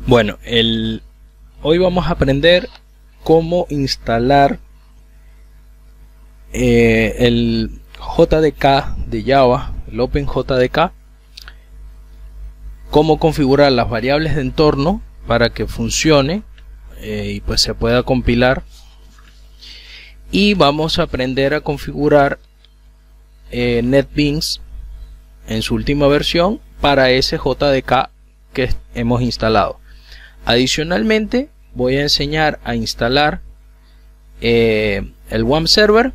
Bueno, hoy vamos a aprender cómo instalar el JDK de Java, el OpenJDK, cómo configurar las variables de entorno para que funcione y pues se pueda compilar, y vamos a aprender a configurar NetBeans en su última versión para ese JDK que hemos instalado. Adicionalmente voy a enseñar a instalar el WAMP Server,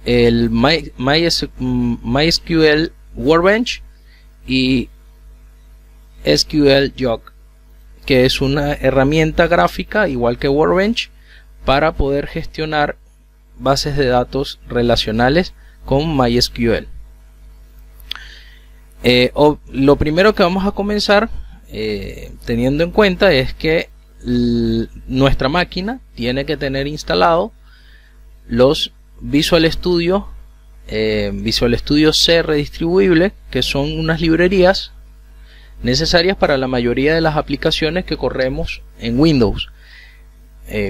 el MySQL Workbench y SQL-Jog, que es una herramienta gráfica igual que Workbench para poder gestionar bases de datos relacionales con MySQL. Lo primero que vamos a comenzar teniendo en cuenta es que nuestra máquina tiene que tener instalado los Visual Studio C redistribuible, que son unas librerías necesarias para la mayoría de las aplicaciones que corremos en Windows.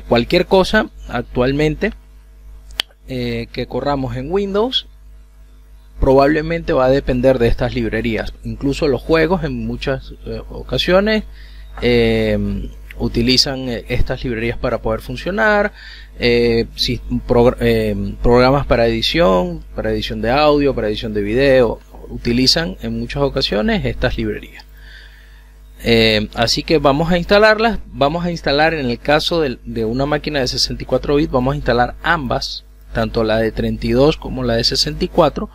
Cualquier cosa actualmente que corramos en Windows probablemente va a depender de estas librerías. Incluso los juegos en muchas ocasiones utilizan estas librerías para poder funcionar. Programas para edición de audio, para edición de video, utilizan en muchas ocasiones estas librerías. Así que vamos a instalarlas. Vamos a instalar, en el caso de una máquina de 64 bits, vamos a instalar ambas, tanto la de 32 como la de 64,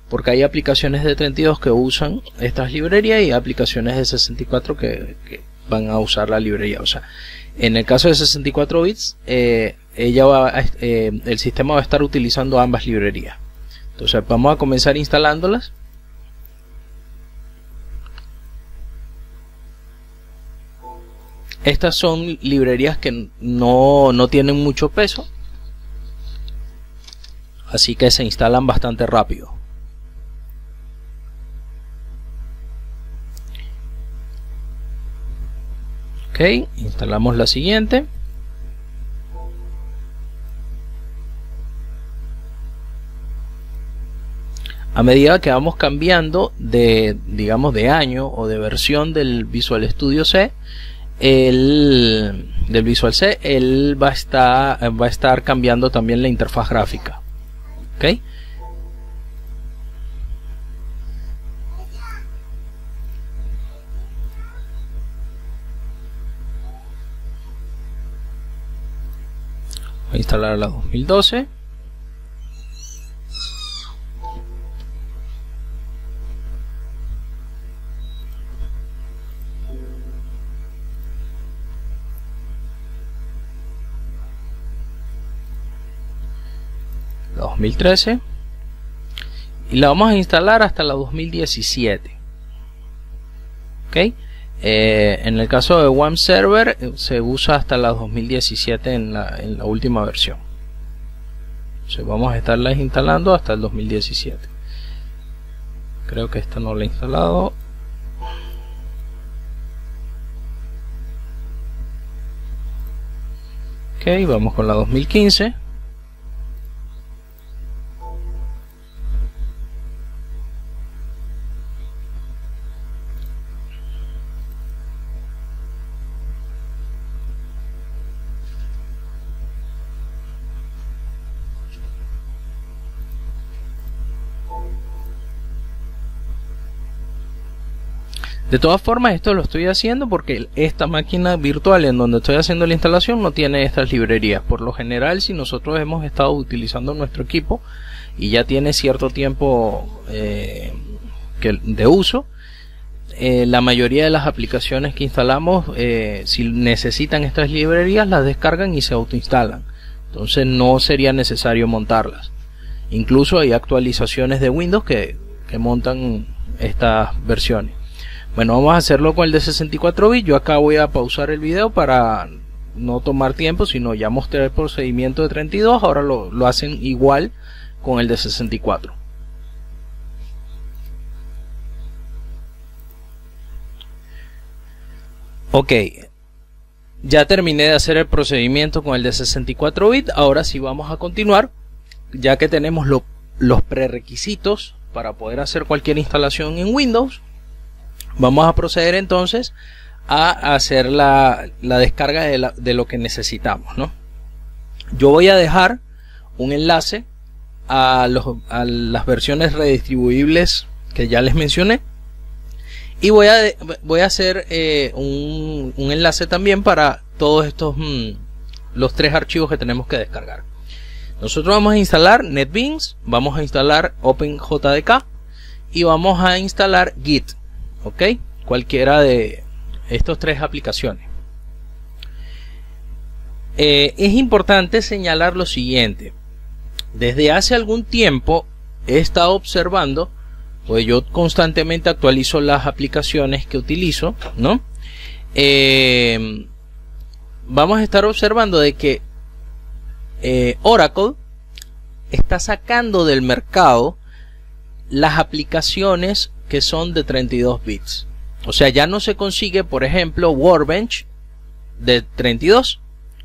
porque hay aplicaciones de 32 que usan estas librerías y aplicaciones de 64 que van a usar la librería. O sea, en el caso de 64 bits, el sistema va a estar utilizando ambas librerías. Entonces vamos a comenzar instalándolas. Estas son librerías que no tienen mucho peso, así que se instalan bastante rápido. Ok, instalamos la siguiente. A medida que vamos cambiando digamos, de año o de versión del Visual Studio C, del Visual C, él va a estar cambiando también la interfaz gráfica. Ok. Voy a instalar la 2012. La 2013. Y la vamos a instalar hasta la 2017. Ok. En el caso de WAMP Server se usa hasta la 2017 en la última versión. Entonces vamos a estarlas instalando hasta el 2017. Creo que esta no la he instalado. Ok, vamos con la 2015. De todas formas, esto lo estoy haciendo porque esta máquina virtual en donde estoy haciendo la instalación no tiene estas librerías. Por lo general, si nosotros hemos estado utilizando nuestro equipo y ya tiene cierto tiempo de uso, la mayoría de las aplicaciones que instalamos, si necesitan estas librerías, las descargan y se autoinstalan. Entonces no sería necesario montarlas. Incluso hay actualizaciones de Windows que montan estas versiones. Bueno, vamos a hacerlo con el de 64 bits. Yo acá voy a pausar el video para no tomar tiempo, sino ya mostré el procedimiento de 32. Ahora lo hacen igual con el de 64. Ok, ya terminé de hacer el procedimiento con el de 64 bits. Ahora sí vamos a continuar, ya que tenemos los prerequisitos para poder hacer cualquier instalación en Windows. Vamos a proceder entonces a hacer la descarga de lo que necesitamos, ¿no? Yo voy a dejar un enlace a las versiones redistribuibles que ya les mencioné, y voy a hacer un enlace también para todos estos los 3 archivos que tenemos que descargar. Nosotros vamos a instalar NetBeans, vamos a instalar OpenJDK y vamos a instalar Git, ok, cualquiera de estas 3 aplicaciones. Es importante señalar lo siguiente: desde hace algún tiempo he estado observando, pues yo constantemente actualizo las aplicaciones que utilizo, ¿no? Vamos a estar observando de que Oracle está sacando del mercado las aplicaciones que son de 32 bits. O sea, ya no se consigue, por ejemplo, Workbench de 32.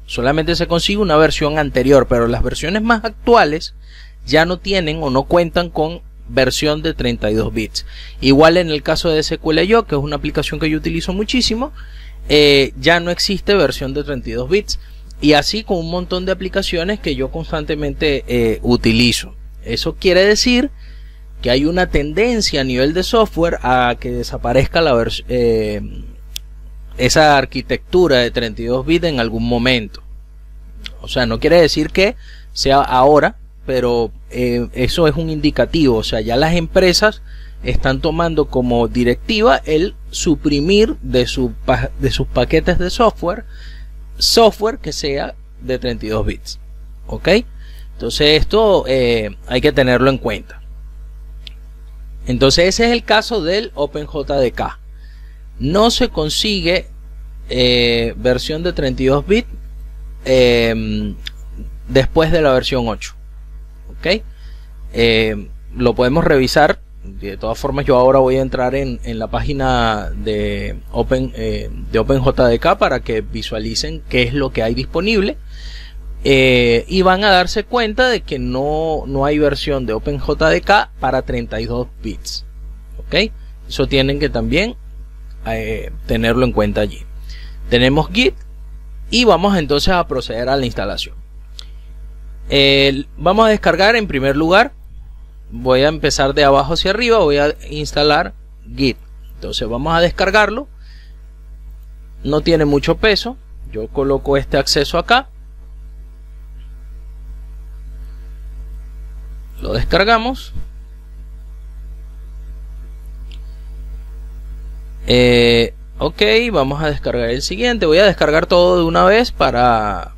Solamente se consigue una versión anterior, pero las versiones más actuales ya no tienen o no cuentan con versión de 32 bits. Igual en el caso de SQLio, que es una aplicación que yo utilizo muchísimo, ya no existe versión de 32 bits. Y así con un montón de aplicaciones que yo constantemente utilizo. Eso quiere decir que hay una tendencia a nivel de software a que desaparezca esa arquitectura de 32 bits en algún momento. O sea, no quiere decir que sea ahora, pero eso es un indicativo. O sea, ya las empresas están tomando como directiva el suprimir de sus paquetes de software que sea de 32 bits. Ok, entonces esto hay que tenerlo en cuenta. Entonces ese es el caso del OpenJDK. No se consigue versión de 32 bits después de la versión 8. Ok, lo podemos revisar. De todas formas, yo ahora voy a entrar en la página de OpenJDK para que visualicen qué es lo que hay disponible, y van a darse cuenta de que no hay versión de OpenJDK para 32 bits. ¿Ok? Eso tienen que también tenerlo en cuenta allí. Tenemos Git y vamos entonces a proceder a la instalación. Vamos a descargar en primer lugar. Voy a empezar de abajo hacia arriba, voy a instalar Git. Entonces vamos a descargarlo. No tiene mucho peso. Yo coloco este acceso acá. Lo descargamos. Ok, vamos a descargar el siguiente. Voy a descargar todo de una vez para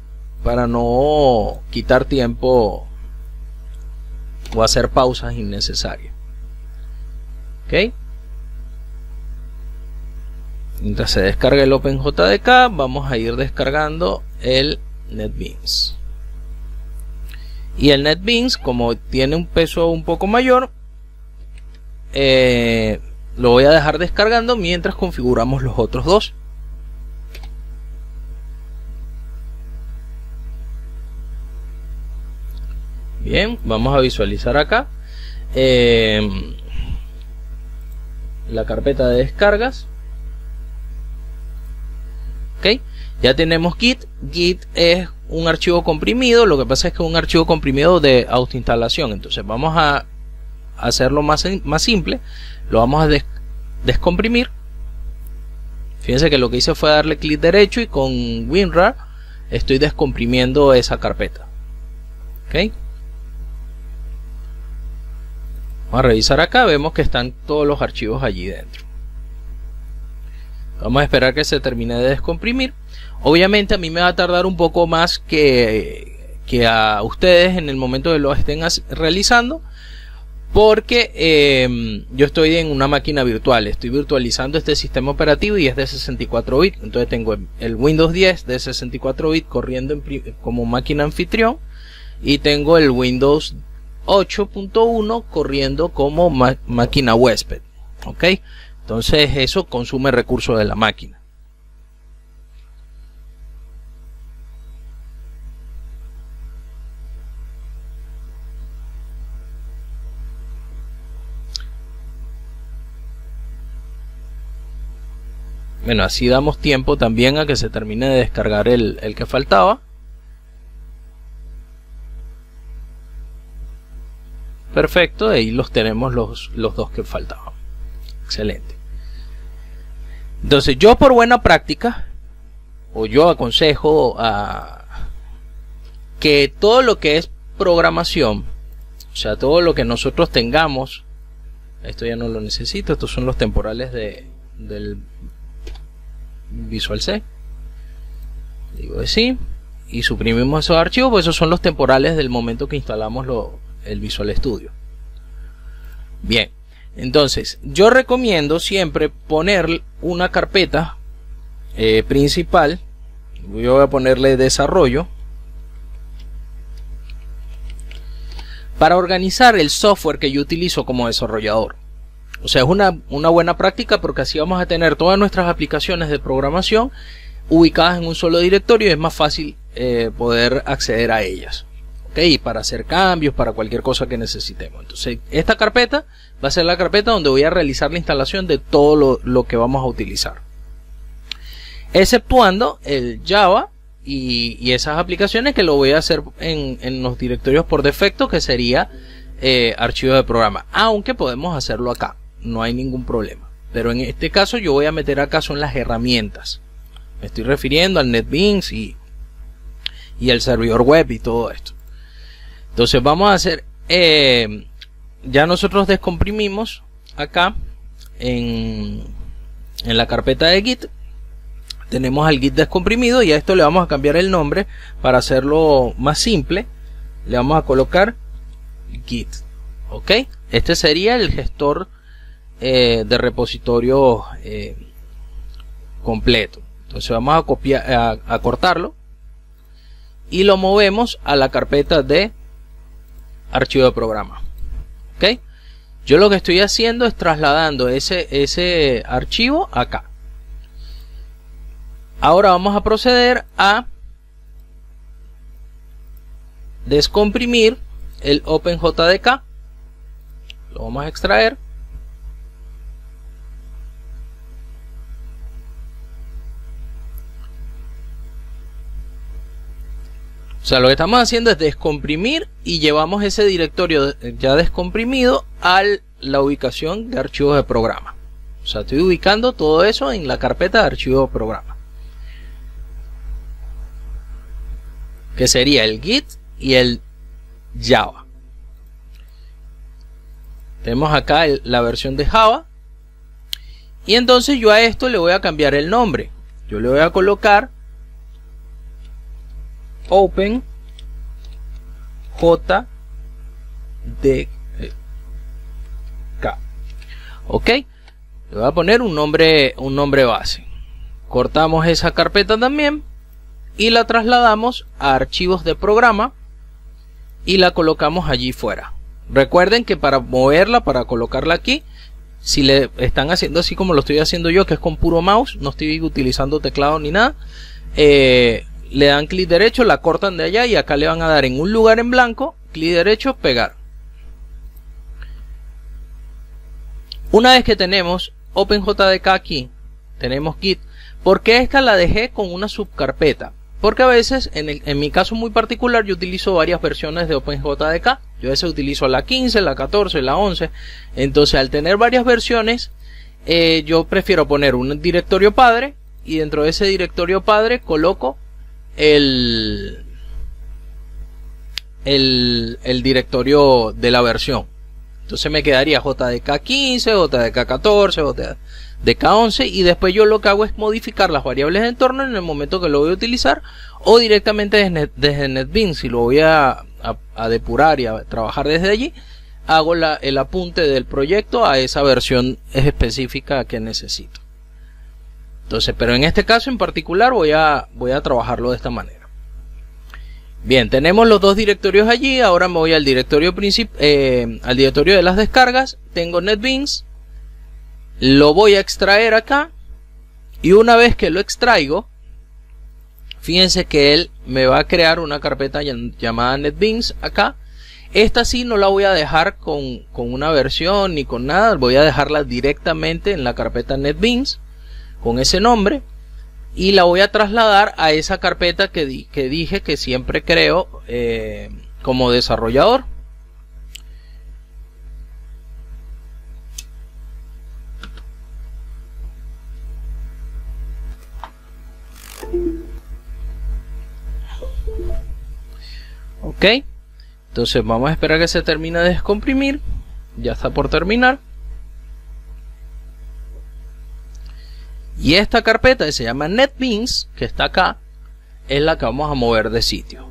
no quitar tiempo o hacer pausas innecesarias. Ok, mientras se descarga el OpenJDK, vamos a ir descargando el NetBeans. Y el NetBeans, como tiene un peso un poco mayor, lo voy a dejar descargando mientras configuramos los otros dos. Bien, vamos a visualizar acá la carpeta de descargas. Ok, ya tenemos Git. Git es un archivo comprimido. Lo que pasa es que es un archivo comprimido de autoinstalación. Entonces vamos a hacerlo más simple. Lo vamos a descomprimir. Fíjense que lo que hice fue darle clic derecho y con WinRAR estoy descomprimiendo esa carpeta. Ok, vamos a revisar acá, vemos que están todos los archivos allí dentro. Vamos a esperar que se termine de descomprimir. Obviamente a mí me va a tardar un poco más que a ustedes en el momento que lo estén realizando, porque yo estoy en una máquina virtual, estoy virtualizando este sistema operativo y es de 64 bits. Entonces tengo el Windows 10 de 64 bits corriendo como máquina anfitrión, y tengo el Windows 8.1 corriendo como máquina huésped. Ok, entonces eso consume recursos de la máquina. Bueno, así damos tiempo también a que se termine de descargar el que faltaba. Perfecto, ahí los tenemos los dos que faltaban. Excelente. Entonces yo, por buena práctica, o yo aconsejo que todo lo que es programación, o sea, todo lo que nosotros tengamos, esto ya no lo necesito, estos son los temporales del Visual C. Digo que sí, y suprimimos esos archivos, pues esos son los temporales del momento que instalamos el Visual Studio. Bien, entonces yo recomiendo siempre poner una carpeta principal. Yo voy a ponerle desarrollo para organizar el software que yo utilizo como desarrollador. O sea, es una buena práctica, porque así vamos a tener todas nuestras aplicaciones de programación ubicadas en un solo directorio y es más fácil poder acceder a ellas. Y para hacer cambios, para cualquier cosa que necesitemos. Entonces esta carpeta va a ser la carpeta donde voy a realizar la instalación de todo lo que vamos a utilizar, exceptuando el Java y esas aplicaciones que lo voy a hacer en los directorios por defecto, que sería archivo de programa, aunque podemos hacerlo acá, no hay ningún problema. Pero en este caso yo voy a meter acá son las herramientas. Me estoy refiriendo al NetBeans y el servidor web y todo esto. Entonces vamos a hacer, ya nosotros descomprimimos acá en la carpeta de Git, tenemos al Git descomprimido, y a esto le vamos a cambiar el nombre para hacerlo más simple. Le vamos a colocar Git, ok. Este sería el gestor de repositorio completo. Entonces vamos a copiar, a cortarlo, y lo movemos a la carpeta de archivo de programa. ¿Ok? Yo lo que estoy haciendo es trasladando ese archivo acá. Ahora vamos a proceder a descomprimir el OpenJDK. Lo vamos a extraer. O sea, lo que estamos haciendo es descomprimir y llevamos ese directorio ya descomprimido a la ubicación de archivos de programa. O sea, estoy ubicando todo eso en la carpeta de archivos de programa, que sería el Git y el Java. Tenemos acá la versión de Java, y entonces yo a esto le voy a cambiar el nombre. Yo le voy a colocar OpenJDK, ok. Le voy a poner un nombre base. Cortamos esa carpeta también y la trasladamos a archivos de programa y la colocamos allí fuera. Recuerden que para moverla, para colocarla aquí, si le están haciendo así como lo estoy haciendo yo, que es con puro mouse, no estoy utilizando teclado ni nada, le dan clic derecho, la cortan de allá y acá le van a dar en un lugar en blanco, clic derecho, pegar. Una vez que tenemos OpenJDK aquí, tenemos Git. ¿Por qué esta la dejé con una subcarpeta? Porque a veces, en mi caso muy particular, yo utilizo varias versiones de OpenJDK. Yo a veces utilizo la 15, la 14, la 11. Entonces, al tener varias versiones, yo prefiero poner un directorio padre, y dentro de ese directorio padre coloco el directorio de la versión. Entonces me quedaría JDK 15, JDK 14, JDK 11, y después yo lo que hago es modificar las variables de entorno en el momento que lo voy a utilizar, o directamente desde NetBeans. Si lo voy a depurar y a trabajar desde allí, hago el apunte del proyecto a esa versión específica que necesito. Entonces, pero en este caso en particular voy a trabajarlo de esta manera. Bien, tenemos los dos directorios allí. Ahora me voy al directorio al directorio de las descargas. Tengo NetBeans, lo voy a extraer acá, y una vez que lo extraigo, fíjense que él me va a crear una carpeta llamada NetBeans acá. Esta sí no la voy a dejar con una versión ni con nada, voy a dejarla directamente en la carpeta NetBeans. con ese nombre y la voy a trasladar a esa carpeta que dije que siempre creo como desarrollador. Ok, entonces vamos a esperar que se termine de descomprimir. Ya está por terminar. Y esta carpeta que se llama NetBeans, que está acá, es la que vamos a mover de sitio.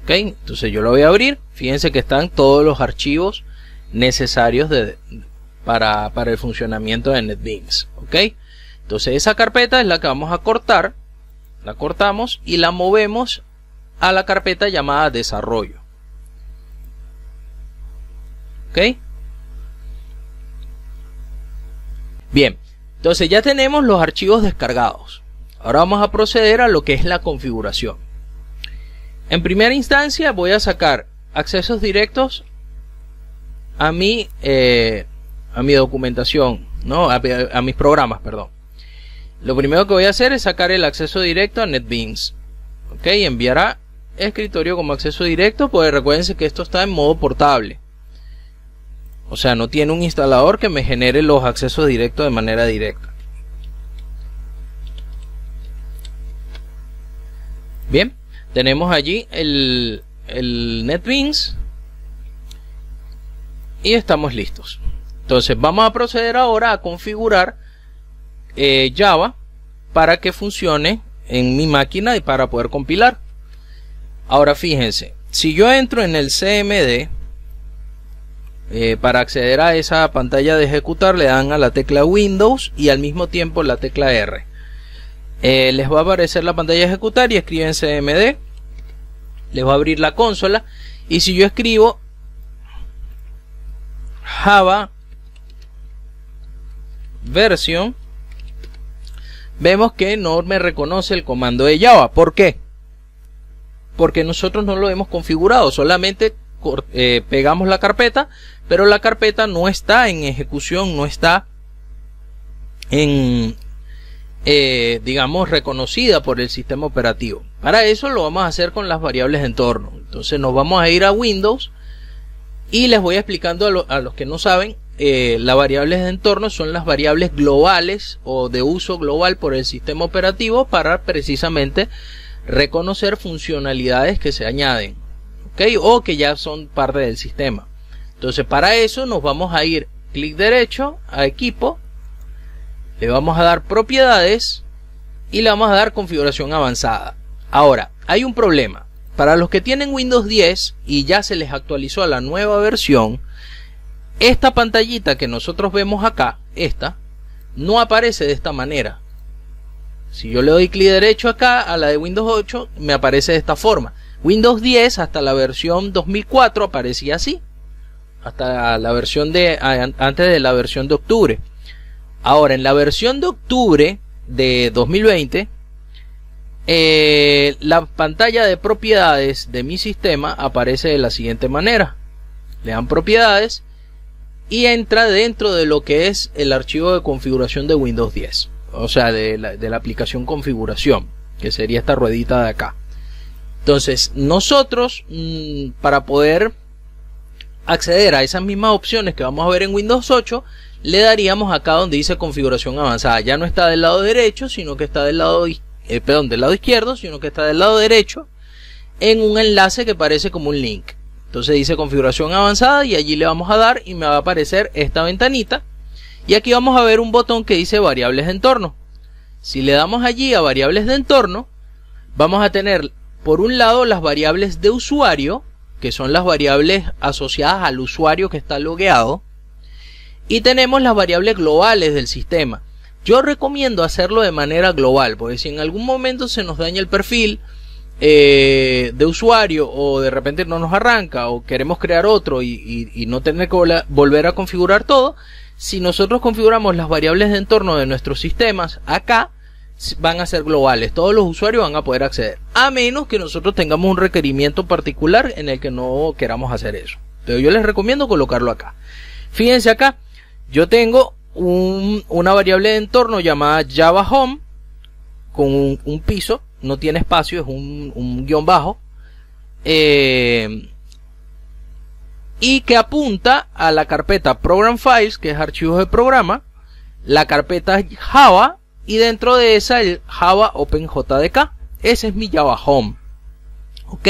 Ok, entonces yo lo voy a abrir. Fíjense que están todos los archivos necesarios para el funcionamiento de NetBeans. Ok, entonces esa carpeta es la que vamos a cortar. La cortamos y la movemos a la carpeta llamada desarrollo. Ok, bien, entonces ya tenemos los archivos descargados. Ahora vamos a proceder a lo que es la configuración. En primera instancia voy a sacar accesos directos a mi documentación, ¿no? A mis programas, perdón. Lo primero que voy a hacer es sacar el acceso directo a NetBeans. Ok, enviará escritorio como acceso directo, pues recuérdense que esto está en modo portable. O sea, no tiene un instalador que me genere los accesos directos de manera directa. Bien, tenemos allí el NetBeans y estamos listos. Entonces vamos a proceder ahora a configurar Java para que funcione en mi máquina y para poder compilar. Ahora fíjense, si yo entro en el CMD, para acceder a esa pantalla de ejecutar le dan a la tecla Windows y al mismo tiempo la tecla R. Les va a aparecer la pantalla de ejecutar y escriben CMD. Les va a abrir la consola y si yo escribo Java version, vemos que no me reconoce el comando de Java. ¿Por qué? Porque nosotros no lo hemos configurado, solamente pegamos la carpeta, pero la carpeta no está en ejecución, no está en digamos reconocida por el sistema operativo. Para eso lo vamos a hacer con las variables de entorno. Entonces nos vamos a ir a Windows y les voy explicando a los que no saben. Las variables de entorno son las variables globales o de uso global por el sistema operativo para precisamente reconocer funcionalidades que se añaden, ¿okay? O que ya son parte del sistema. Entonces para eso nos vamos a ir clic derecho a equipo, le vamos a dar propiedades y le vamos a dar configuración avanzada. Ahora hay un problema para los que tienen Windows 10 y ya se les actualizó a la nueva versión. Esta pantallita que nosotros vemos acá, esta no aparece de esta manera. Si yo le doy clic derecho acá a la de Windows 8, me aparece de esta forma. Windows 10 hasta la versión 2004 aparecía así, hasta la versión antes de la versión de octubre. Ahora en la versión de octubre de 2020, la pantalla de propiedades de mi sistema aparece de la siguiente manera. Le dan propiedades y entra dentro de lo que es el archivo de configuración de Windows 10. O sea, de la aplicación configuración, que sería esta ruedita de acá. Entonces nosotros para poder acceder a esas mismas opciones que vamos a ver en Windows 8, le daríamos acá donde dice configuración avanzada. Ya no está del lado derecho, sino que está del lado del lado izquierdo, sino que está del lado derecho en un enlace que parece como un link. Entonces dice configuración avanzada y allí le vamos a dar y me va a aparecer esta ventanita. Y aquí vamos a ver un botón que dice variables de entorno. Si le damos allí a variables de entorno, vamos a tener por un lado las variables de usuario, que son las variables asociadas al usuario que está logueado, y tenemos las variables globales del sistema. Yo recomiendo hacerlo de manera global, porque si en algún momento se nos daña el perfil de usuario o de repente no nos arranca o queremos crear otro y no tener que volver a configurar todo, si nosotros configuramos las variables de entorno de nuestros sistemas, acá van a ser globales. Todos los usuarios van a poder acceder, a menos que nosotros tengamos un requerimiento particular en el que no queramos hacer eso. Pero yo les recomiendo colocarlo acá. Fíjense acá, yo tengo una variable de entorno llamada Java Home con un piso, no tiene espacio, es un guión bajo, y que apunta a la carpeta Program Files, que es archivos de programa, la carpeta Java, y dentro de esa el Java OpenJDK. Ese es mi Java Home. Ok,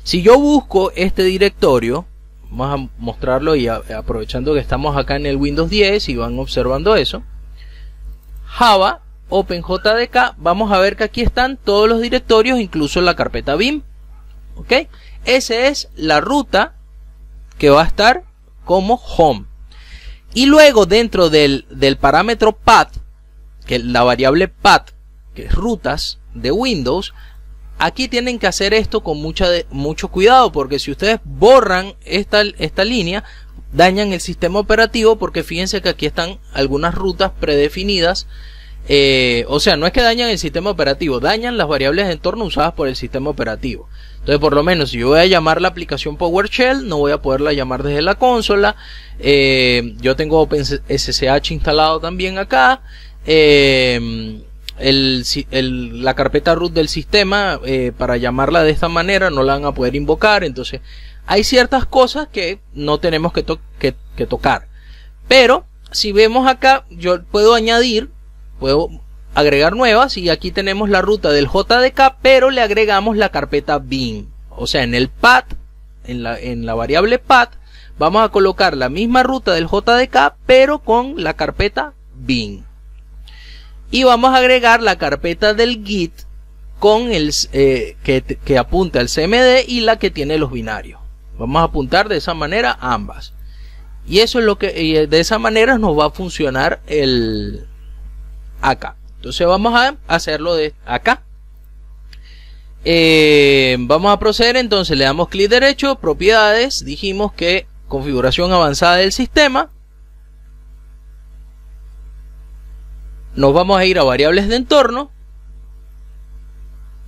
si yo busco este directorio, vamos a mostrarlo, y aprovechando que estamos acá en el Windows 10 y van observando eso, Java OpenJDK, vamos a ver que aquí están todos los directorios, incluso la carpeta bin. Ok, esa es la ruta que va a estar como home. Y luego dentro del parámetro path, que es la variable path, que es rutas de Windows, aquí tienen que hacer esto con mucho cuidado, porque si ustedes borran esta línea, dañan el sistema operativo, porque fíjense que aquí están algunas rutas predefinidas. O sea, no es que dañan el sistema operativo, dañan las variables de entorno usadas por el sistema operativo. Entonces, por lo menos, si yo voy a llamar la aplicación PowerShell, no voy a poderla llamar desde la consola. Yo tengo OpenSSH instalado también acá. La carpeta root del sistema, para llamarla de esta manera, no la van a poder invocar. Entonces, hay ciertas cosas que no tenemos que tocar. Pero, si vemos acá, yo puedo agregar nuevas, y aquí tenemos la ruta del JDK, pero le agregamos la carpeta bin. O sea, en el path, en la variable path, vamos a colocar la misma ruta del JDK, pero con la carpeta bin. Y vamos a agregar la carpeta del Git con que apunta al CMD, y la que tiene los binarios. Vamos a apuntar de esa manera ambas. Y eso es lo que, de esa manera nos va a funcionar acá. Entonces vamos a hacerlo de acá. Vamos a proceder, entonces le damos clic derecho, propiedades, dijimos que configuración avanzada del sistema. Nos vamos a ir a variables de entorno,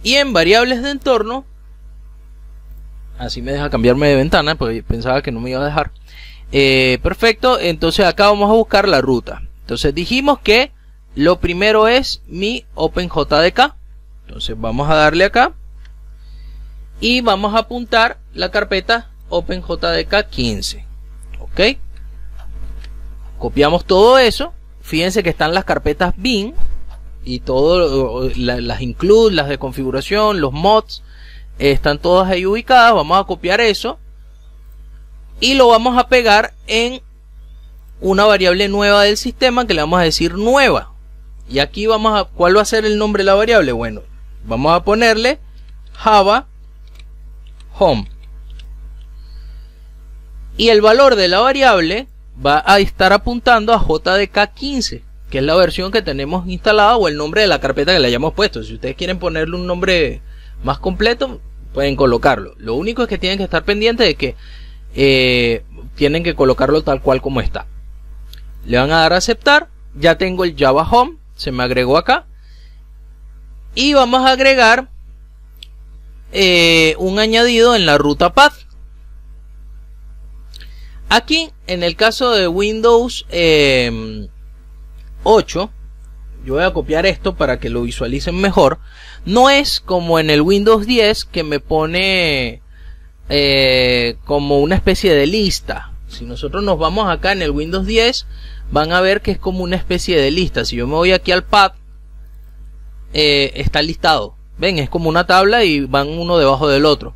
y en variables de entorno, así me deja cambiarme de ventana, porque pensaba que no me iba a dejar. Perfecto, entonces acá vamos a buscar la ruta. Entonces dijimos que lo primero es mi OpenJDK. Entonces vamos a darle acá y vamos a apuntar la carpeta OpenJDK 15. Ok, copiamos todo eso. Fíjense que están las carpetas bin y todo, las include, las de configuración, los mods, están todas ahí ubicadas. Vamos a copiar eso y lo vamos a pegar en una variable nueva del sistema, que le vamos a decir nueva. Y aquí ¿cuál va a ser el nombre de la variable? Bueno, vamos a ponerle Java Home. Y el valor de la variable va a estar apuntando a JDK 15, que es la versión que tenemos instalada, o el nombre de la carpeta que le hayamos puesto. Si ustedes quieren ponerle un nombre más completo, pueden colocarlo. Lo único es que tienen que estar pendientes de que tienen que colocarlo tal cual como está. Le van a dar a aceptar. Ya tengo el Java Home, se me agregó acá. Y vamos a agregar un añadido en la ruta path. Aquí, en el caso de Windows 8, yo voy a copiar esto para que lo visualicen mejor. No es como en el Windows 10, que me pone como una especie de lista. Si nosotros nos vamos acá en el Windows 10, van a ver que es como una especie de lista. Si yo me voy aquí al path, está listado. Ven, es como una tabla y van uno debajo del otro.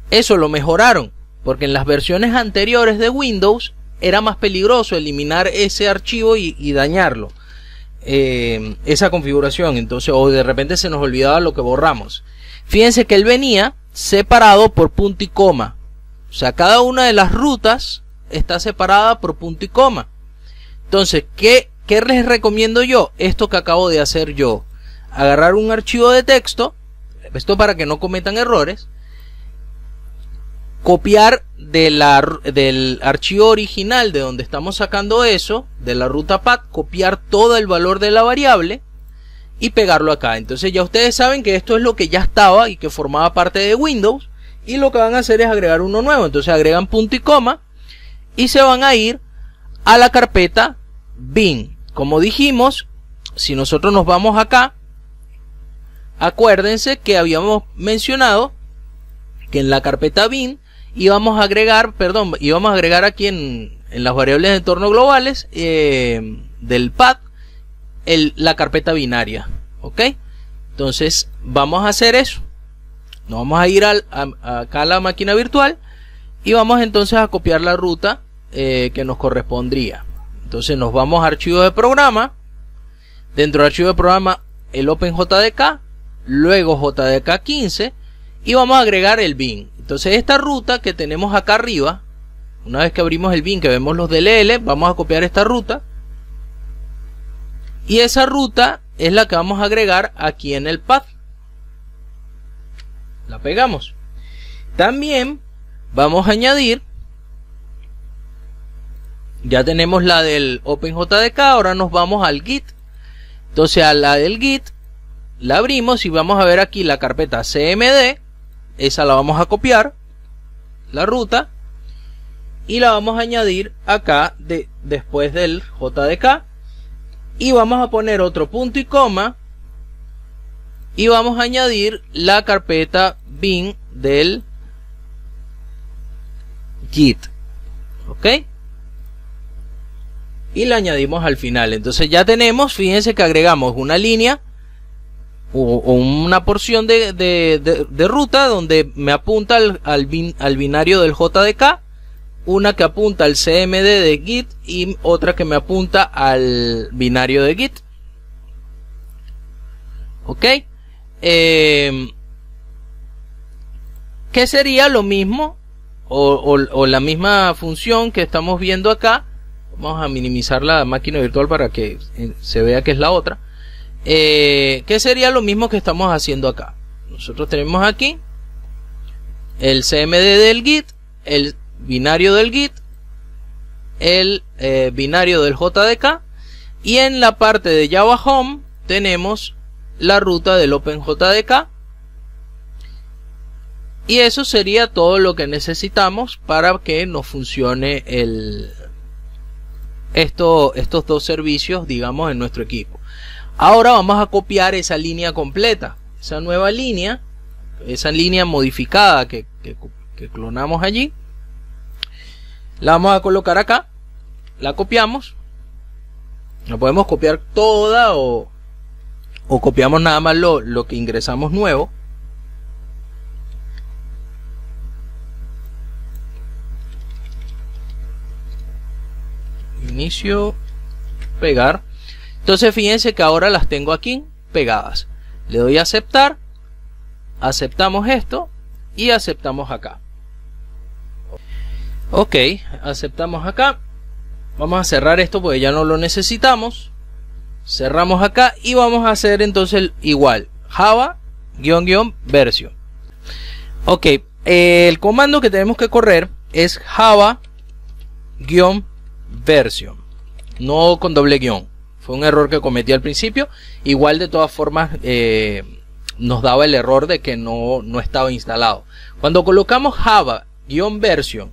Eso lo mejoraron, porque en las versiones anteriores de Windows era más peligroso eliminar ese archivo y dañarlo, esa configuración. Entonces, o de repente se nos olvidaba lo que borramos. Fíjense que él venía separado por punto y coma. O sea, cada una de las rutas está separada por punto y coma. Entonces, ¿qué les recomiendo yo? Esto que acabo de hacer yo. Agarrar un archivo de texto, esto para que no cometan errores. Copiar del archivo original de donde estamos sacando eso, de la ruta path, copiar todo el valor de la variable y pegarlo acá. Entonces ya ustedes saben que esto es lo que ya estaba y que formaba parte de Windows, y lo que van a hacer es agregar uno nuevo. Entonces agregan punto y coma y se van a ir a la carpeta bin. como dijimos, si nosotros nos vamos acá, acuérdense que habíamos mencionado que en la carpeta bin íbamos a agregar aquí en las variables de entorno globales del path la carpeta binaria, ¿ok? Entonces vamos a hacer eso. Nos vamos a ir acá a la máquina virtual y vamos entonces a copiar la ruta que nos correspondría. Entonces nos vamos a archivo de programa, dentro del archivo de programa el OpenJDK, luego JDK 15 y vamos a agregar el bin. Entonces esta ruta que tenemos acá arriba, una vez que abrimos el bin que vemos los DLL, vamos a copiar esta ruta y esa ruta es la que vamos a agregar aquí en el path. La pegamos. También vamos a añadir, ya tenemos la del OpenJDK, ahora nos vamos al Git. Entonces a la del Git la abrimos y vamos a ver aquí la carpeta CMD, esa la vamos a copiar, la ruta, y la vamos a añadir acá después del JDK, y vamos a poner otro punto y coma, y vamos a añadir la carpeta bin del Git, ok, y la añadimos al final. Entonces ya tenemos, fíjense que agregamos una línea o una porción de ruta donde me apunta al binario del JDK, una que apunta al CMD de Git y otra que me apunta al binario de Git, ok. Que sería lo mismo o la misma función que estamos viendo acá. Vamos a minimizar la máquina virtual para que se vea que es la otra. Que sería lo mismo que estamos haciendo acá. Nosotros tenemos aquí el CMD del Git, el binario del Git, el binario del JDK, y en la parte de Java Home tenemos la ruta del OpenJDK, y eso sería todo lo que necesitamos para que nos funcione estos dos servicios, digamos, en nuestro equipo. Ahora vamos a copiar esa línea completa, esa nueva línea, esa línea modificada que clonamos allí. La vamos a colocar acá, la copiamos, la podemos copiar toda o copiamos nada más lo que ingresamos nuevo. Inicio, pegar. Entonces fíjense que ahora las tengo aquí pegadas. Le doy a aceptar, aceptamos esto y aceptamos acá. Ok, aceptamos acá. Vamos a cerrar esto porque ya no lo necesitamos. Cerramos acá y vamos a hacer entonces igual, Java --version. Ok, el comando que tenemos que correr es Java --version, no con doble guión. Fue un error que cometí al principio. Igual de todas formas nos daba el error de que no estaba instalado. Cuando colocamos Java --version,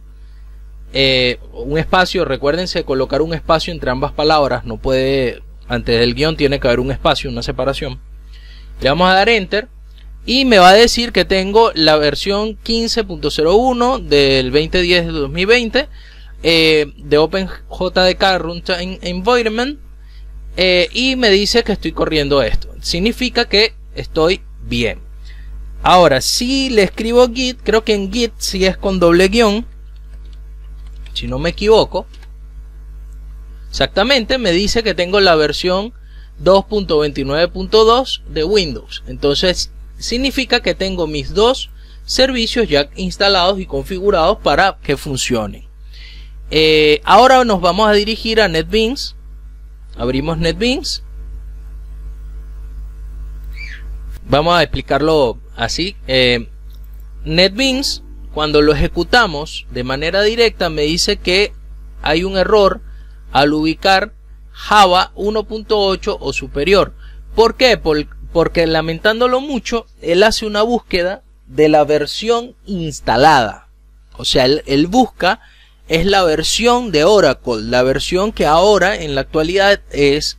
un espacio, recuérdense colocar un espacio entre ambas palabras, no puede, antes del guión tiene que haber un espacio, una separación. Le vamos a dar enter y me va a decir que tengo la versión 15.01 del 2010 de 2020 de OpenJDK Runtime Environment, y me dice que estoy corriendo esto. Significa que estoy bien. Ahora, si le escribo Git, creo que en Git si es con doble guión, si no me equivoco, exactamente me dice que tengo la versión 2.29.2 de Windows. Entonces significa que tengo mis dos servicios ya instalados y configurados para que funcionen. Ahora nos vamos a dirigir a NetBeans. Abrimos NetBeans. Vamos a explicarlo así. NetBeans, cuando lo ejecutamos de manera directa, me dice que hay un error al ubicar Java 1.8 o superior. ¿Por qué? Porque lamentándolo mucho, él hace una búsqueda de la versión instalada. O sea, él busca es la versión de Oracle, la versión que ahora en la actualidad es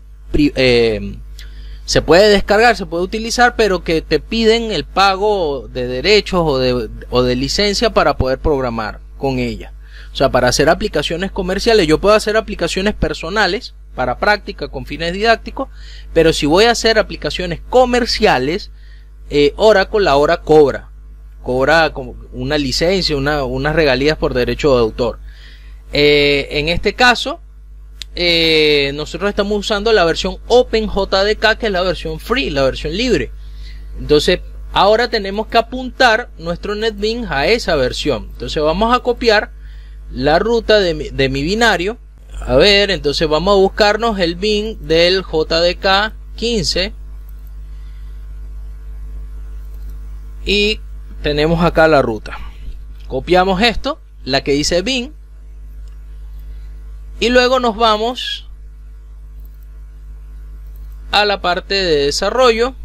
se puede descargar, se puede utilizar, pero que te piden el pago de derechos o de licencia para poder programar con ella. O sea, para hacer aplicaciones comerciales. Yo puedo hacer aplicaciones personales para práctica con fines didácticos, pero si voy a hacer aplicaciones comerciales, Oracle ahora cobra como una licencia, unas regalías por derecho de autor. En este caso, nosotros estamos usando la versión OpenJDK, que es la versión free, la versión libre. Entonces ahora tenemos que apuntar nuestro NetBeans a esa versión. Entonces vamos a copiar la ruta de mi binario. A ver, entonces vamos a buscarnos el bin del JDK 15 y tenemos acá la ruta. Copiamos esto, la que dice bin, y luego nos vamos a la parte de desarrollo,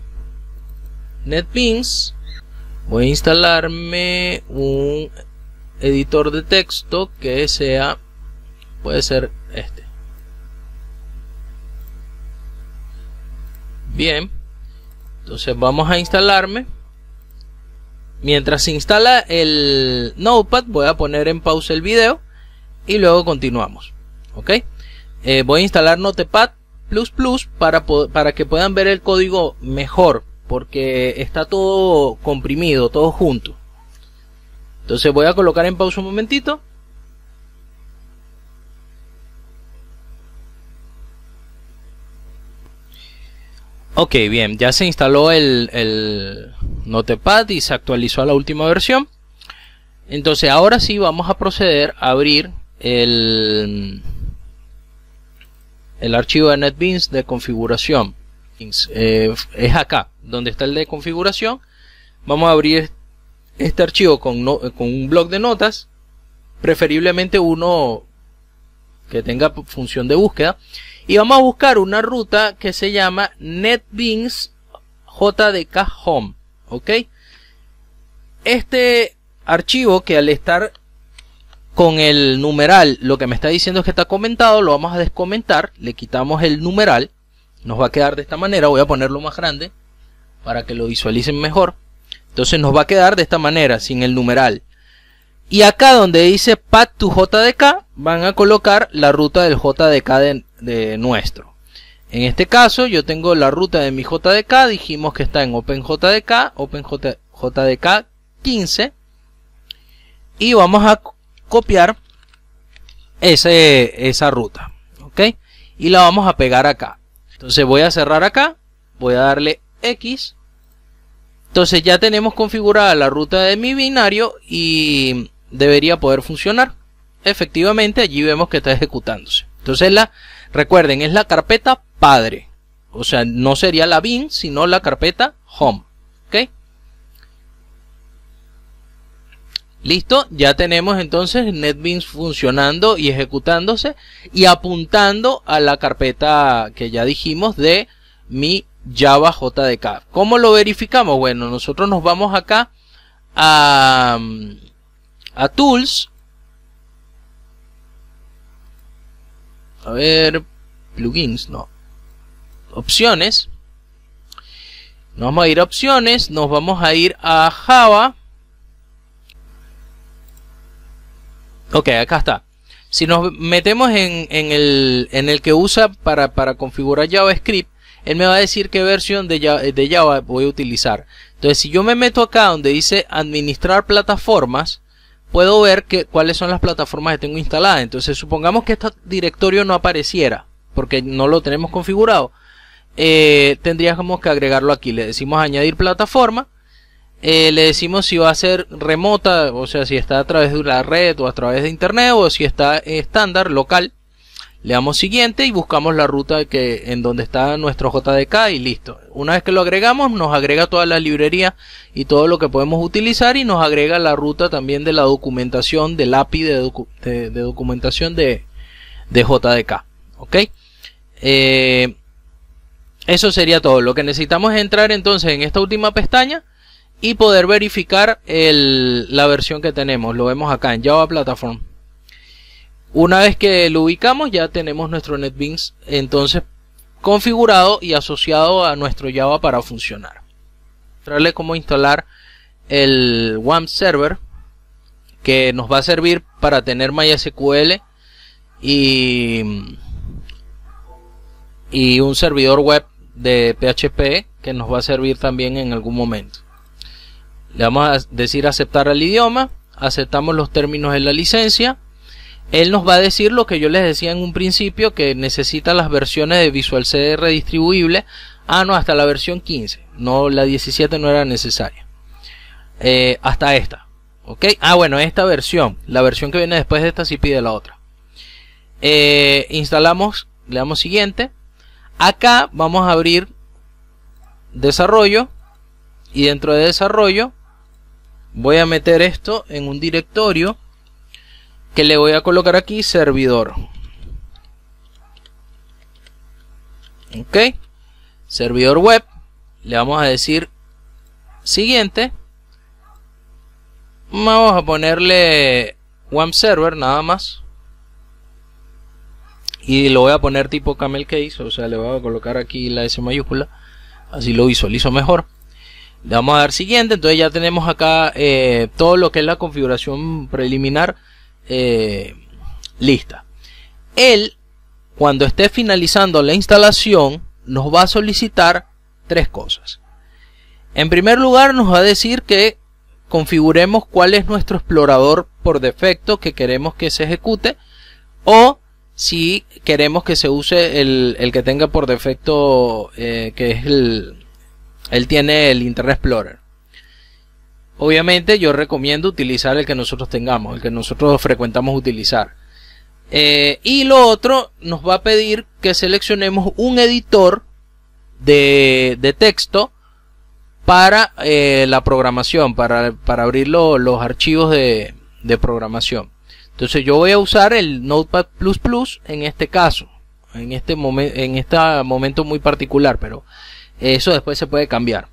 NetBeans. Voy a instalarme un editor de texto que sea, puede ser este. Bien, entonces vamos a instalarme. Mientras se instala el Notepad, voy a poner en pausa el video y luego continuamos. Ok, voy a instalar Notepad++ para que puedan ver el código mejor, porque está todo comprimido, todo junto. Entonces voy a colocar en pausa un momentito. Ok, bien, ya se instaló el Notepad y se actualizó a la última versión. Entonces ahora sí vamos a proceder a abrir el archivo de NetBeans de configuración. Es acá donde está el de configuración. Vamos a abrir este archivo con un bloc de notas, preferiblemente uno que tenga función de búsqueda, y vamos a buscar una ruta que se llama NetBeans JDK Home. ¿Ok? Este archivo, que al estar con el numeral lo que me está diciendo es que está comentado, lo vamos a descomentar, le quitamos el numeral, nos va a quedar de esta manera. Voy a ponerlo más grande para que lo visualicen mejor. Entonces nos va a quedar de esta manera, sin el numeral. Y acá donde dice Path to JDK, van a colocar la ruta del JDK de nuestro. En este caso yo tengo la ruta de mi JDK, dijimos que está en OpenJDK, OpenJDK 15. Y vamos a copiar esa ruta. ¿Ok? Y la vamos a pegar acá. Entonces voy a cerrar acá, voy a darle X. Entonces ya tenemos configurada la ruta de mi binario y debería poder funcionar. Efectivamente allí vemos que está ejecutándose. Entonces recuerden, es la carpeta padre. O sea, no sería la bin, sino la carpeta home. ¿Ok? Listo, ya tenemos entonces NetBeans funcionando y ejecutándose y apuntando a la carpeta que ya dijimos de mi Java JDK. ¿Cómo lo verificamos? Bueno, nosotros nos vamos acá a Tools. A ver, plugins, no. Opciones. Nos vamos a ir a opciones, nos vamos a ir a Java. Ok, acá está. Si nos metemos en el que usa para configurar JavaScript, él me va a decir qué versión de Java voy a utilizar. Entonces, si yo me meto acá donde dice administrar plataformas, puedo ver cuáles son las plataformas que tengo instaladas. Entonces, supongamos que este directorio no apareciera porque no lo tenemos configurado. Tendríamos que agregarlo aquí. Le decimos añadir plataforma. Le decimos si va a ser remota, o sea, si está a través de la red o a través de internet, o si está estándar, local. Le damos siguiente y buscamos la ruta en donde está nuestro JDK y listo. Una vez que lo agregamos, nos agrega todas las librerías y todo lo que podemos utilizar, y nos agrega la ruta también de la documentación del API de documentación de JDK. ¿Ok? Eso sería todo. Lo que necesitamos es entrar entonces en esta última pestaña y poder verificar la versión que tenemos. Lo vemos acá en Java Platform. Una vez que lo ubicamos, ya tenemos nuestro NetBeans entonces configurado y asociado a nuestro Java para funcionar. Mostrarle cómo instalar el WAMP server, que nos va a servir para tener MySQL y un servidor web de PHP que nos va a servir también en algún momento. Le vamos a decir aceptar al idioma, aceptamos los términos de la licencia. Él nos va a decir lo que yo les decía en un principio, que necesita las versiones de Visual CDR distribuible. No, hasta la versión 15, no, la 17 no era necesaria, hasta esta, ok. Bueno, esta versión, la versión que viene después de esta sí pide la otra. Instalamos, le damos siguiente. Acá vamos a abrir desarrollo, y dentro de desarrollo voy a meter esto en un directorio que le voy a colocar aquí servidor, ok, servidor web. Le vamos a decir siguiente. Vamos a ponerle WAMP server nada más, y lo voy a poner tipo camel case, o sea, le voy a colocar aquí la S mayúscula, así lo visualizo mejor. Le vamos a dar siguiente. Entonces ya tenemos acá todo lo que es la configuración preliminar lista. Él, cuando esté finalizando la instalación, nos va a solicitar tres cosas. En primer lugar, nos va a decir que configuremos cuál es nuestro explorador por defecto que queremos que se ejecute, o si queremos que se use el que tenga por defecto, que es él tiene el Internet Explorer. Obviamente yo recomiendo utilizar el que nosotros tengamos, el que nosotros frecuentamos utilizar. Y lo otro, nos va a pedir que seleccionemos un editor de texto para la programación, para abrir los archivos de programación. Entonces yo voy a usar el Notepad++ en este caso, en este momento muy particular, pero eso después se puede cambiar.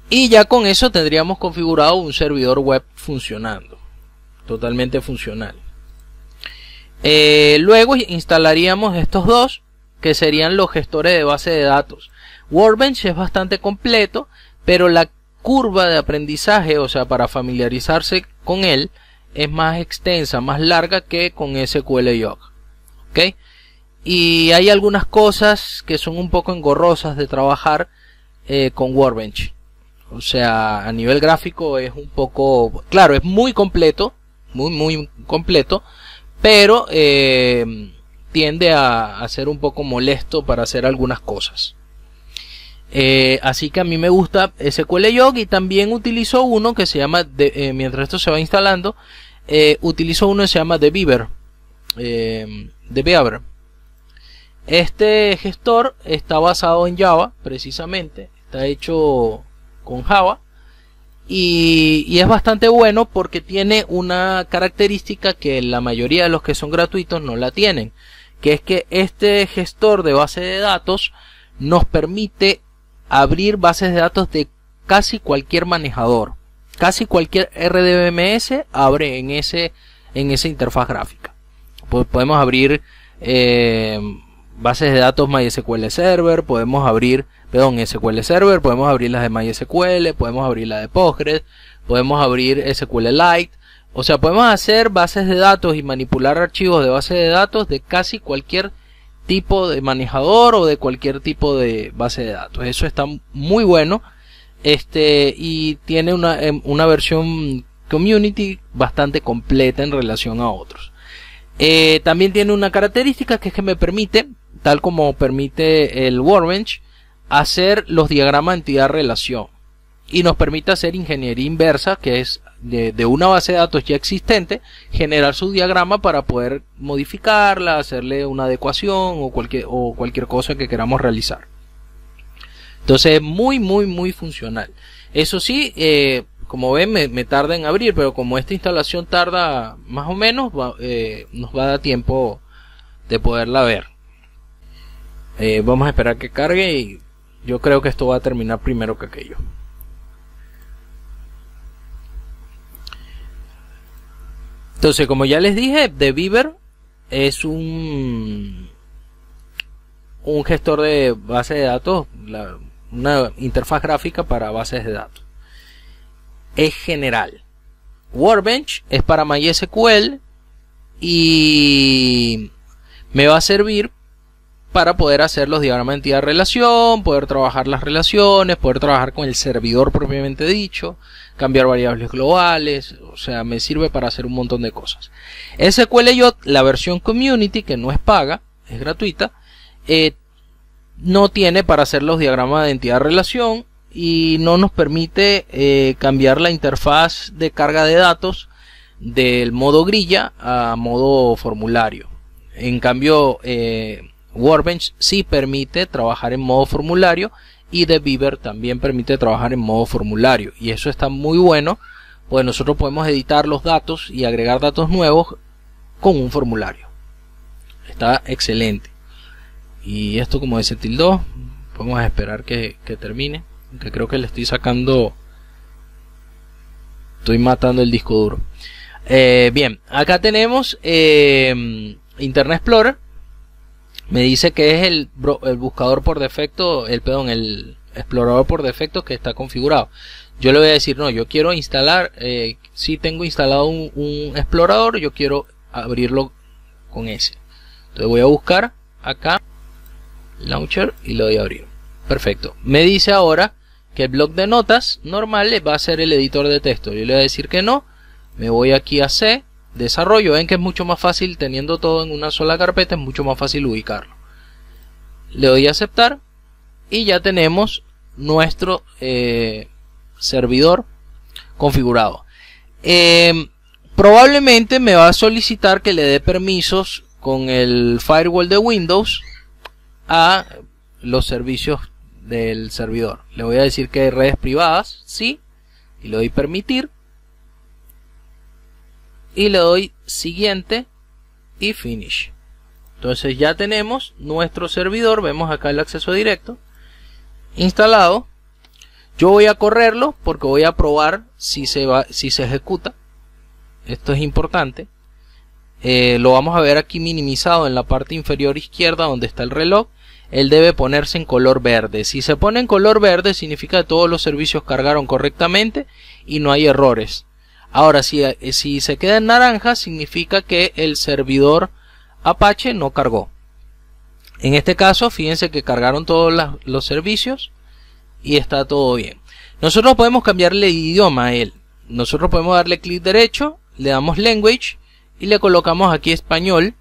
Y ya con eso tendríamos configurado un servidor web funcionando, totalmente funcional. Luego instalaríamos estos dos, que serían los gestores de base de datos. Workbench es bastante completo, pero la curva de aprendizaje, o sea, para familiarizarse con él, es más extensa, más larga que con SQL Jog, ¿ok? Y hay algunas cosas que son un poco engorrosas de trabajar con Workbench. O sea, a nivel gráfico es un poco, claro, es muy completo, muy completo, pero tiende a ser un poco molesto para hacer algunas cosas. Así que a mí me gusta SQL Jog, y también utilizo uno que se llama, mientras esto se va instalando, utilizo uno que se llama Beaver. Beaver. Este gestor está basado en Java, precisamente, está hecho con Java, y es bastante bueno porque tiene una característica que la mayoría de los que son gratuitos no la tienen, que es que este gestor de base de datos nos permite abrir bases de datos de casi cualquier manejador. Casi cualquier RDBMS abre en esa interfaz gráfica. Podemos abrir bases de datos MySQL Server, podemos abrir, SQL Server, podemos abrir las de MySQL, podemos abrir la de Postgres, podemos abrir SQLite. O sea, podemos hacer bases de datos y manipular archivos de base de datos de casi cualquier tipo de manejador o de cualquier tipo de base de datos. Eso está muy bueno. Y tiene una versión community bastante completa en relación a otros. También tiene una característica que es que me permite, tal como permite el Workbench, hacer los diagramas entidad-relación, y nos permite hacer ingeniería inversa, que es de una base de datos ya existente, generar su diagrama para poder modificarla, hacerle una adecuación o cualquier cosa que queramos realizar. Entonces es muy funcional. Eso sí, como ven, me tarda en abrir, pero como esta instalación tarda más o menos, nos va a dar tiempo de poderla ver. Vamos a esperar que cargue, y yo creo que esto va a terminar primero que aquello. Entonces, como ya les dije, The Beaver es un gestor de base de datos, una interfaz gráfica para bases de datos. Es general. Workbench es para MySQL y me va a servir para poder hacer los diagramas de entidad-relación, poder trabajar las relaciones, poder trabajar con el servidor propiamente dicho, cambiar variables globales, o sea, me sirve para hacer un montón de cosas. SQLiot, la versión Community, que no es paga, es gratuita, no tiene para hacer los diagramas de entidad-relación y no nos permite cambiar la interfaz de carga de datos del modo grilla a modo formulario. En cambio, Workbench sí permite trabajar en modo formulario y The Beaver también permite trabajar en modo formulario, y eso está muy bueno, pues nosotros podemos editar los datos y agregar datos nuevos con un formulario. Está excelente. Y esto, como dice Tildo, vamos a esperar que termine, que creo que le estoy matando el disco duro. Bien, acá tenemos Internet Explorer. Me dice que es el buscador por defecto, el explorador por defecto que está configurado. Yo le voy a decir, no, yo quiero instalar, si tengo instalado un explorador, yo quiero abrirlo con ese. Entonces voy a buscar acá Launcher y le doy a abrir. Perfecto. Me dice ahora que el bloc de notas normal va a ser el editor de texto. Yo le voy a decir que no. Me voy aquí a C. Desarrollo. Ven que es mucho más fácil teniendo todo en una sola carpeta, es mucho más fácil ubicarlo. Le doy a aceptar y ya tenemos nuestro servidor configurado. Probablemente me va a solicitar que le dé permisos con el firewall de Windows a los servicios del servidor. Le voy a decir que hay redes privadas, sí, y le doy permitir. Y le doy siguiente y finish. Entonces ya tenemos nuestro servidor. Vemos acá el acceso directo instalado. Yo voy a correrlo porque voy a probar si se ejecuta. Esto es importante. Lo vamos a ver aquí minimizado en la parte inferior izquierda donde está el reloj. Él debe ponerse en color verde. Si se pone en color verde significa que todos los servicios cargaron correctamente y no hay errores. Ahora, si se queda en naranja, significa que el servidor Apache no cargó. En este caso, fíjense que cargaron todos los servicios y está todo bien. Nosotros podemos cambiarle idioma a él. Nosotros podemos darle clic derecho, le damos Language y le colocamos aquí español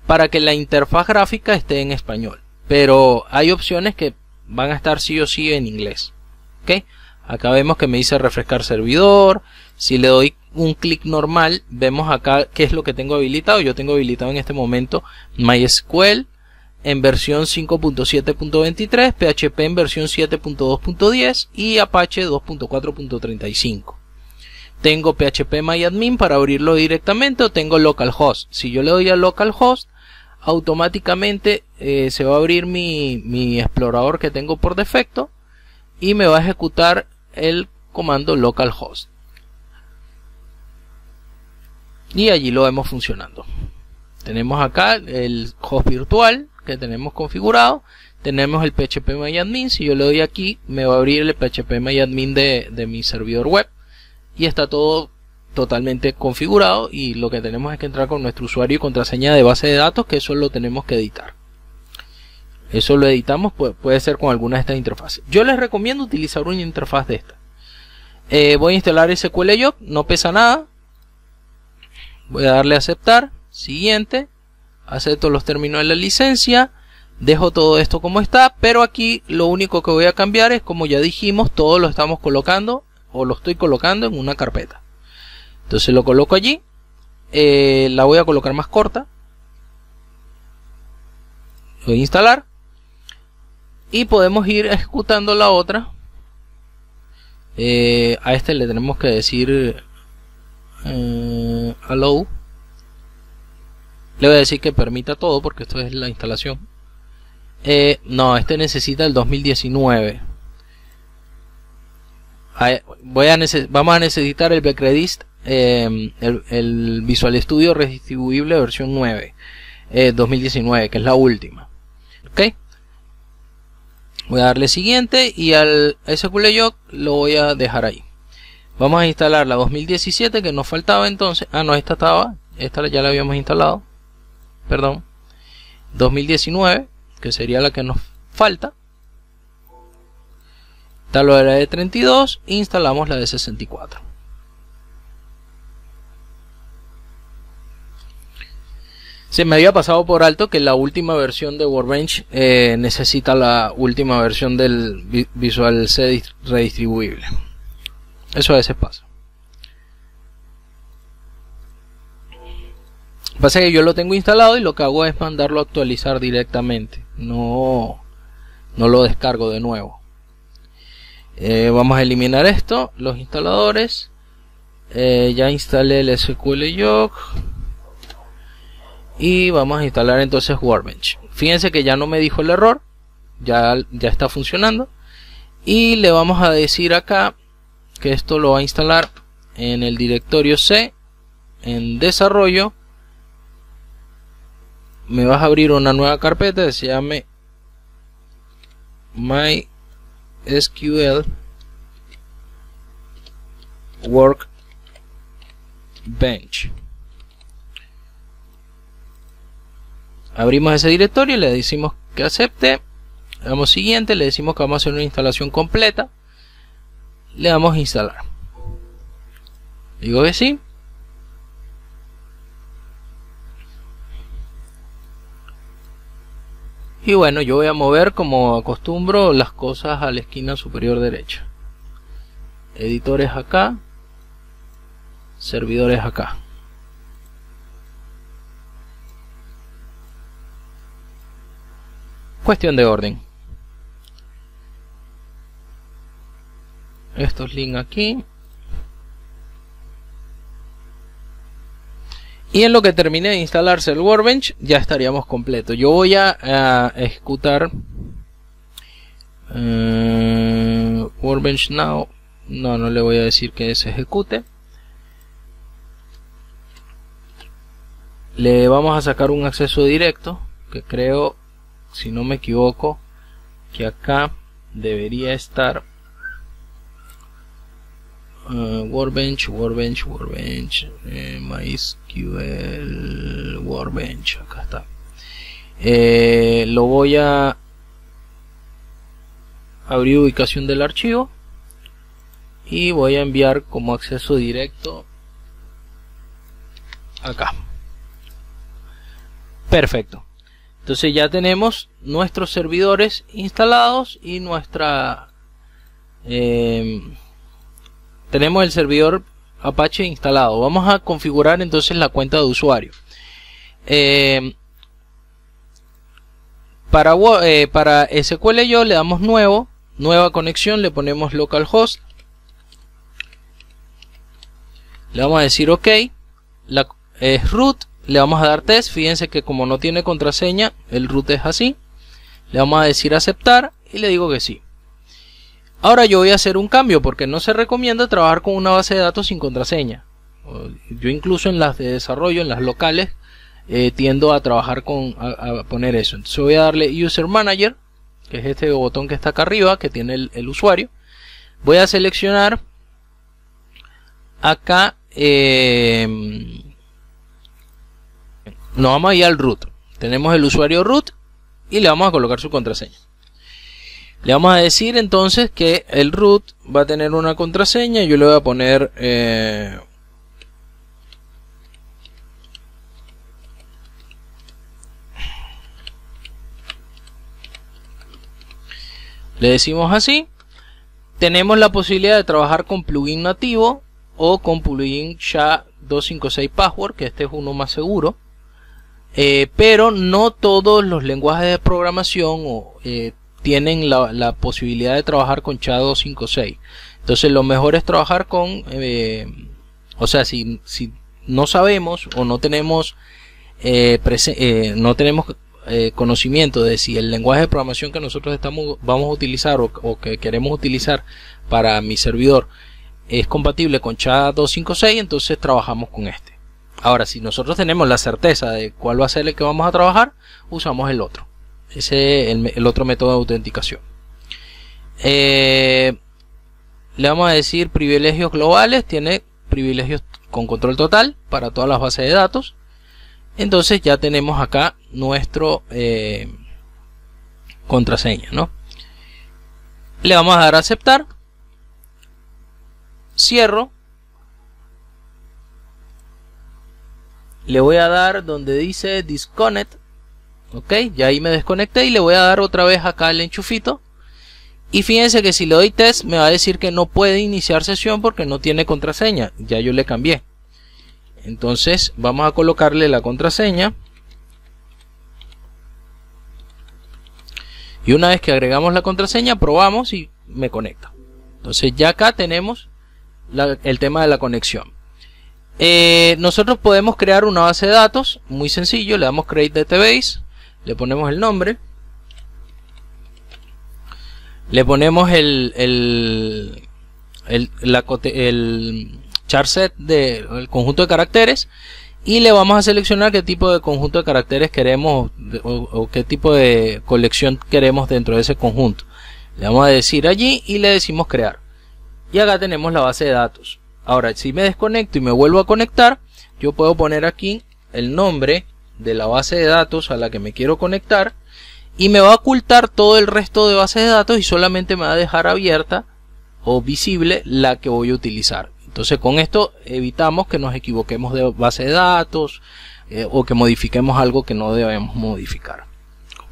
para que la interfaz gráfica esté en español. Pero hay opciones que van a estar sí o sí en inglés. ¿Ok? Acá vemos que me dice refrescar servidor. Si le doy un clic normal, vemos acá qué es lo que tengo habilitado. Yo tengo habilitado en este momento MySQL en versión 5.7.23, PHP en versión 7.2.10 y Apache 2.4.35. Tengo phpMyAdmin para abrirlo directamente, o tengo localhost. Si yo le doy a localhost, automáticamente se va a abrir mi explorador que tengo por defecto y me va a ejecutar el comando localhost. Y allí lo vemos funcionando. Tenemos acá el host virtual que tenemos configurado. Tenemos el phpMyAdmin. Si yo le doy aquí, me va a abrir el phpMyAdmin de mi servidor web. Y está todo totalmente configurado. Y lo que tenemos es que entrar con nuestro usuario y contraseña de base de datos, que eso lo tenemos que editar. Eso lo editamos, puede ser con alguna de estas interfaces. Yo les recomiendo utilizar una interfaz de esta. Voy a instalar SQLiot, no pesa nada. Voy a darle a aceptar, siguiente, acepto los términos de la licencia, dejo todo esto como está, pero aquí lo único que voy a cambiar es, como ya dijimos, todo lo estamos colocando o lo estoy colocando en una carpeta. Entonces lo coloco allí, la voy a colocar más corta, voy a instalar y podemos ir ejecutando la otra. A este le tenemos que decir allow. Le voy a decir que permita todo porque esto es la instalación. No, este necesita el 2019. Vamos a necesitar el Becredist el Visual Studio Redistribuible versión 9 2019, que es la última. Ok, voy a darle siguiente y al SQLJOC lo voy a dejar ahí. Vamos a instalar la 2017 que nos faltaba entonces. Ah, no, esta ya la habíamos instalado, perdón. 2019, que sería la que nos falta. Instalo la de 32 e instalamos la de 64. Se me había pasado por alto que la última versión de Workbench necesita la última versión del Visual C redistribuible. Eso a veces pasa. Pasa que yo lo tengo instalado y lo que hago es mandarlo a actualizar directamente. No lo descargo de nuevo. Vamos a eliminar esto, los instaladores. Ya instalé el SQLJOC. Y vamos a instalar entonces Workbench. Fíjense que ya no me dijo el error. Ya está funcionando. Y le vamos a decir acá que esto lo va a instalar en el directorio C, en desarrollo. Me vas a abrir una nueva carpeta que se llame MySQL Workbench. Abrimos ese directorio y le decimos que acepte. Le damos siguiente, le decimos que vamos a hacer una instalación completa. Le damos a instalar. Digo que sí. Y bueno, yo voy a mover como acostumbro las cosas a la esquina superior derecha. Editores acá. Servidores acá. Cuestión de orden. Estos links aquí. Y en lo que termine de instalarse el Workbench ya estaríamos completos. Yo voy a ejecutar Workbench Now. No le voy a decir que se ejecute. Le vamos a sacar un acceso directo, que creo, si no me equivoco, que acá debería estar Workbench, MySQL Workbench, acá está. Lo voy a abrir ubicación del archivo y voy a enviar como acceso directo acá. Perfecto. Entonces ya tenemos nuestros servidores instalados y tenemos el servidor Apache instalado. Vamos a configurar entonces la cuenta de usuario. Para SQLJOC le damos nueva conexión, le ponemos localhost. Le vamos a decir OK. Es root. Le vamos a dar test. Fíjense que como no tiene contraseña, el root es así. Le vamos a decir aceptar y le digo que sí. Ahora yo voy a hacer un cambio porque no se recomienda trabajar con una base de datos sin contraseña. Yo incluso en las de desarrollo, en las locales, tiendo a trabajar a poner eso. Entonces voy a darle User Manager, que es este botón que está acá arriba, que tiene el usuario. Voy a seleccionar acá. Nos vamos a ir al root. Tenemos el usuario root y le vamos a colocar su contraseña. Le vamos a decir entonces que el root va a tener una contraseña. Yo le voy a poner le decimos así. Tenemos la posibilidad de trabajar con plugin nativo o con plugin SHA-256 Password, que este es uno más seguro. Pero no todos los lenguajes de programación tienen la posibilidad de trabajar con SHA-256. Entonces lo mejor es trabajar con o sea, si no sabemos o no tenemos conocimiento de si el lenguaje de programación que nosotros vamos a utilizar o que queremos utilizar para mi servidor es compatible con SHA-256, entonces trabajamos con este. Ahora, si nosotros tenemos la certeza de cuál va a ser el que vamos a trabajar, usamos el otro. Ese es el otro método de autenticación. Le vamos a decir privilegios globales. Tiene privilegios con control total para todas las bases de datos. Entonces ya tenemos acá nuestro contraseña, ¿no? Le vamos a dar a aceptar. Cierro. Le voy a dar donde dice disconnect. Ok, ya ahí me desconecté y le voy a dar otra vez acá el enchufito. Y fíjense que si le doy test me va a decir que no puede iniciar sesión porque no tiene contraseña. Ya yo le cambié. Entonces vamos a colocarle la contraseña. Y una vez que agregamos la contraseña probamos y me conecta. Entonces ya acá tenemos el tema de la conexión. Nosotros podemos crear una base de datos muy sencillo. Le damos create database, le ponemos el nombre, le ponemos el charset del conjunto de caracteres y le vamos a seleccionar qué tipo de conjunto de caracteres queremos o qué tipo de colección queremos dentro de ese conjunto. Le vamos a decir allí y le decimos crear. Y acá tenemos la base de datos. Ahora, si me desconecto y me vuelvo a conectar, yo puedo poner aquí el nombre de la base de datos a la que me quiero conectar y me va a ocultar todo el resto de bases de datos y solamente me va a dejar abierta o visible la que voy a utilizar. Entonces con esto evitamos que nos equivoquemos de base de datos o que modifiquemos algo que no debemos modificar.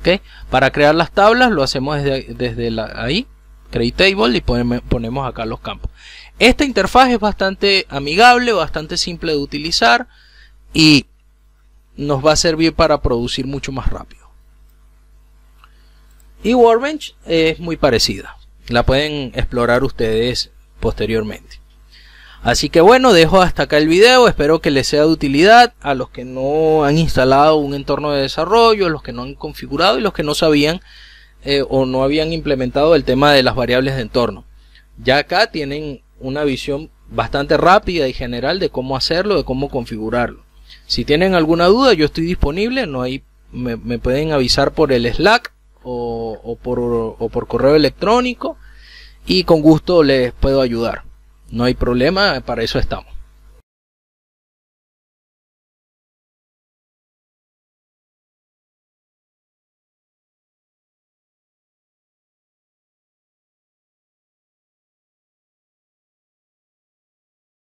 ¿Okay? Para crear las tablas lo hacemos desde ahí, create table, y ponemos acá los campos. Esta interfaz es bastante amigable, bastante simple de utilizar y nos va a servir para producir mucho más rápido. Y Workbench es muy parecida, la pueden explorar ustedes posteriormente. Así que bueno, dejo hasta acá el video, espero que les sea de utilidad a los que no han instalado un entorno de desarrollo, los que no han configurado y los que no sabían o no habían implementado el tema de las variables de entorno. Ya acá tienen una visión bastante rápida y general de cómo hacerlo, de cómo configurarlo. Si tienen alguna duda, yo estoy disponible, me pueden avisar por el Slack o por correo electrónico y con gusto les puedo ayudar. No hay problema, para eso estamos.